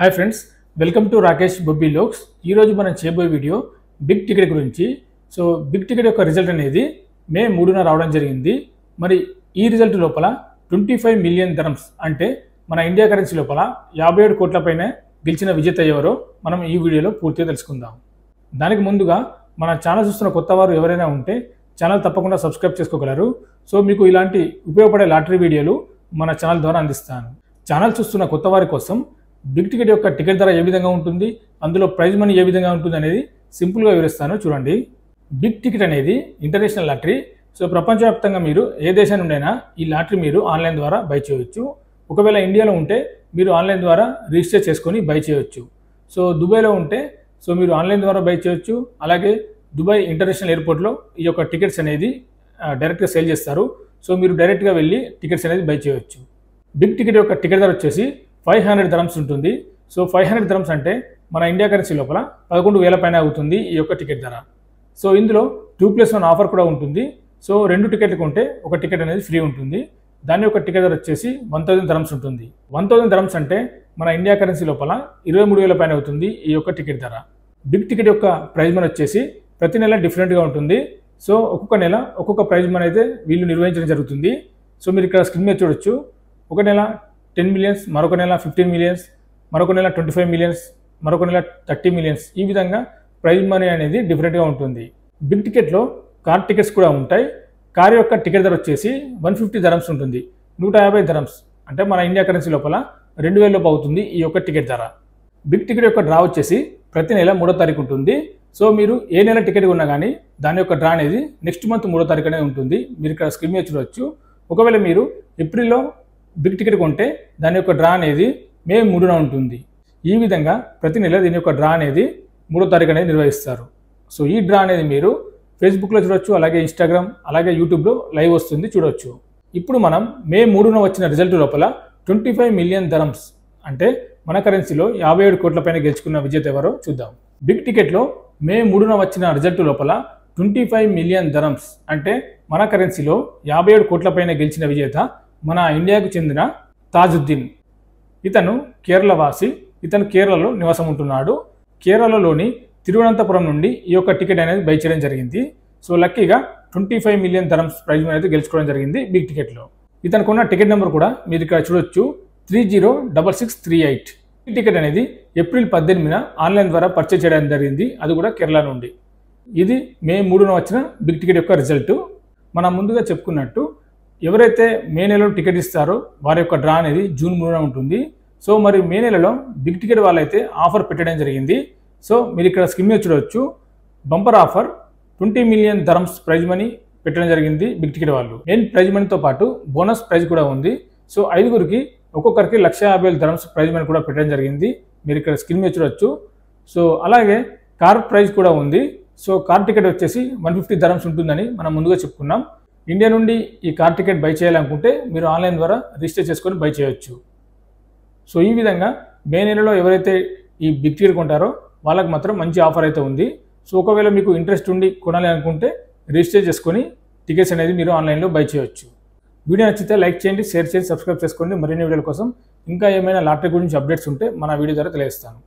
Hi friends, welcome to Rakesh Bobby vlogs. ఈరోజు మనం చేయబోయే వీడియో బిగ్ టికెట్ గురించి. సో బిగ్ టికెట్ యొక్క రిజల్ట్ అనేది మే 3న రావడం జరిగింది. మరి ఈ రిజల్ట్ లోపల 25 మిలియన్ ధరమ్స్ అంటే మన ఇండియా కరెన్సీ లోపల 57 కోట్ల పైన గెలిచిన విజేత ఎవరో మనం ఈ వీడియోలో పూర్తిగా తెలుసుకుందాం. దానికి ముందుగా మన ఛానల్ చూస్తున్న కొత్త వారు ఎవరైనా ఉంటే ఛానల్ తప్పకుండా సబ్స్క్రైబ్ చేసుకోగలరు. సో మీకు ఇలాంటి ఉపయోగపడే లాటరీ వీడియోలు మన ఛానల్ ద్వారా అందిస్తాను. ఛానల్ చూస్తున్న కొత్త వారి కోసం బిగ్ టికెట్ యొక్క టికెట్ ధర ఏ విధంగా ఉంటుంది, అందులో ప్రైజ్ మనీ ఏ విధంగా ఉంటుంది అనేది సింపుల్గా వివరిస్తాను చూడండి. బిగ్ టికెట్ అనేది ఇంటర్నేషనల్ లాటరీ. సో ప్రపంచవ్యాప్తంగా మీరు ఏ దేశం నుండైనా ఈ లాటరీ మీరు ఆన్లైన్ ద్వారా బై చేయవచ్చు. ఒకవేళ ఇండియాలో ఉంటే మీరు ఆన్లైన్ ద్వారా రిజిస్టర్ చేసుకొని బై చేయవచ్చు. సో దుబాయ్లో ఉంటే సో మీరు ఆన్లైన్ ద్వారా బై చేయవచ్చు. అలాగే దుబాయ్ ఇంటర్నేషనల్ ఎయిర్పోర్ట్లో ఈ యొక్క టికెట్స్ అనేది డైరెక్ట్గా సేల్ చేస్తారు. సో మీరు డైరెక్ట్గా వెళ్ళి టికెట్స్ అనేది బై చేయవచ్చు. బిగ్ టికెట్ యొక్క టికెట్ ధర వచ్చేసి 500 ధరమ్స్ ఉంటుంది. సో 500 ధరమ్స్ అంటే మన ఇండియా కరెన్సీ లోపల 11,000 పైన అవుతుంది ఈ యొక్క టికెట్ ధర. సో ఇందులో 2+1 ఆఫర్ కూడా ఉంటుంది. సో 2 టికెట్లు కొంటే ఒక టికెట్ అనేది ఫ్రీ ఉంటుంది. దాని యొక్క టికెట్ ధర వచ్చేసి 1000 ధరమ్స్ ఉంటుంది. 1000 ధరమ్స్ అంటే మన ఇండియా కరెన్సీ లోపల 23,000 పైన అవుతుంది ఈ యొక్క టికెట్ ధర. బిగ్ టికెట్ యొక్క ప్రైజ్ మనీ వచ్చేసి ప్రతి నెల డిఫరెంట్గా ఉంటుంది. సో ఒక్కొక్క నెల ఒక్కొక్క ప్రైజ్ మనీ అయితే వీళ్ళు నిర్వహించడం జరుగుతుంది. సో మీరు ఇక్కడ స్క్రీన్ మీద చూడొచ్చు. ఒక నెల 10 మిలియన్స్, మరొక నెల 15 మిలియన్స్, మరొక నెల 25 మిలియన్స్, మరొక నెల 30 మిలియన్స్. ఈ విధంగా ప్రైజ్ మనీ అనేది డిఫరెంట్గా ఉంటుంది. బిగ్ టికెట్లో కార్ టికెట్స్ కూడా ఉంటాయి. కార్ యొక్క టికెట్ ధర వచ్చేసి 150 ధరమ్స్ ఉంటుంది. 150 ధరమ్స్ అంటే మన ఇండియా కరెన్సీ లోపల 2,000 లోపు అవుతుంది ఈ యొక్క టికెట్ ధర. బిగ్ టికెట్ యొక్క డ్రా వచ్చేసి ప్రతి నెల 3వ తారీఖు ఉంటుంది. సో మీరు ఏ నెల టికెట్ ఉన్నా కానీ దాని యొక్క డ్రా అనేది నెక్స్ట్ మంత్ 3వ తారీఖునే ఉంటుంది. మీరు ఇక్కడ స్క్రీన్ మీద చూడవచ్చు. ఒకవేళ మీరు ఏప్రిల్లో బిగ్ టికెట్ కొంటే దాని యొక్క డ్రా అనేది మే 3న ఉంటుంది. ఈ విధంగా ప్రతి నెల దీని యొక్క డ్రా అనేది 3వ తారీఖు అనేది నిర్వహిస్తారు. సో ఈ డ్రా అనేది మీరు ఫేస్బుక్లో చూడొచ్చు, అలాగే ఇన్స్టాగ్రామ్, అలాగే యూట్యూబ్లో లైవ్ వస్తుంది చూడొచ్చు. ఇప్పుడు మనం మే 3న వచ్చిన రిజల్ట్ లోపల 25 మిలియన్ ధరమ్స్ అంటే మన కరెన్సీలో 57 కోట్ల పైన గెలుచుకున్న విజేత ఎవరో చూద్దాం. బిగ్ టికెట్లో మే 3న వచ్చిన రిజల్ట్ లోపల 25 మిలియన్ ధరమ్స్ అంటే మన కరెన్సీలో 57 కోట్ల పైన గెలిచిన విజేత మన ఇండియాకు చెందిన తాజుద్దీన్. ఇతను కేరళ వాసి. ఇతను కేరళలో నివాసం ఉంటున్నాడు. కేరళలోని తిరువనంతపురం నుండి ఈ యొక్క టికెట్ అనేది బై చేయడం జరిగింది. సో లక్కీగా 25 మిలియన్ ధరమ్స్ ప్రైజ్ అనేది గెలుచుకోవడం జరిగింది బిగ్ టికెట్లో. ఇతనుకున్న టికెట్ నెంబర్ కూడా మీరు ఇక్కడ చూడొచ్చు, 306638. ఈ టికెట్ అనేది ఏప్రిల్ 18న ఆన్లైన్ ద్వారా పర్చేజ్ చేయడం జరిగింది, అది కూడా కేరళ నుండి. ఇది మే 3న వచ్చిన బిగ్ టికెట్ యొక్క రిజల్ట్. మనం ముందుగా చెప్పుకున్నట్టు ఎవరైతే మే నెలలో టికెట్ ఇస్తారో వారి యొక్క డ్రా అనేది జూన్ 3న ఉంటుంది. సో మరి మే నెలలో బిగ్ టికెట్ వాళ్ళైతే ఆఫర్ పెట్టడం జరిగింది. సో మీరు ఇక్కడ స్క్రీన్ మీద చూడవచ్చు, bumper offer 20 million ధరమ్స్ prize money పెట్టడం జరిగింది బిగ్ టికెట్ వాళ్ళు. మెయిన్ ప్రైజ్ మనీతో పాటు బోనస్ ప్రైజ్ కూడా ఉంది. సో 5గురికి ఒక్కొక్కరికి 1,50,000 ధరమ్స్ ప్రైజ్ మనీ కూడా పెట్టడం జరిగింది. మీరు ఇక్కడ స్క్రీన్ మీద చూడవచ్చు. సో అలాగే కార్ ప్రైజ్ కూడా ఉంది. సో కార్ టికెట్ వచ్చేసి 150 ధరమ్స్ ఉంటుందని మనం ముందుగా చెప్పుకున్నాం. ఇండియా నుండి ఈ కార్ టికెట్ బై చేయాలనుకుంటే మీరు ఆన్లైన్ ద్వారా రిజిస్టర్ చేసుకొని బై చేయవచ్చు. సో ఈ విధంగా మే నెలలో ఎవరైతే ఈ బిగ్ టికెట్ కొంటారో వాళ్ళకి మాత్రం మంచి ఆఫర్ అయితే ఉంది. సో ఒకవేళ మీకు ఇంట్రెస్ట్ ఉండి కొనాలి అనుకుంటే రిజిస్టర్ చేసుకొని టికెట్స్ అనేది మీరు ఆన్లైన్లో బై చేయవచ్చు. వీడియో నచ్చితే లైక్ చేయండి, షేర్ చేయండి, సబ్స్క్రైబ్ చేసుకోండి. మరిన్ని వీడియోల కోసం ఇంకా ఏమైనా లాటరీ గురించి అప్డేట్స్ ఉంటే మన వీడియో ద్వారా తెలియజేస్తాను.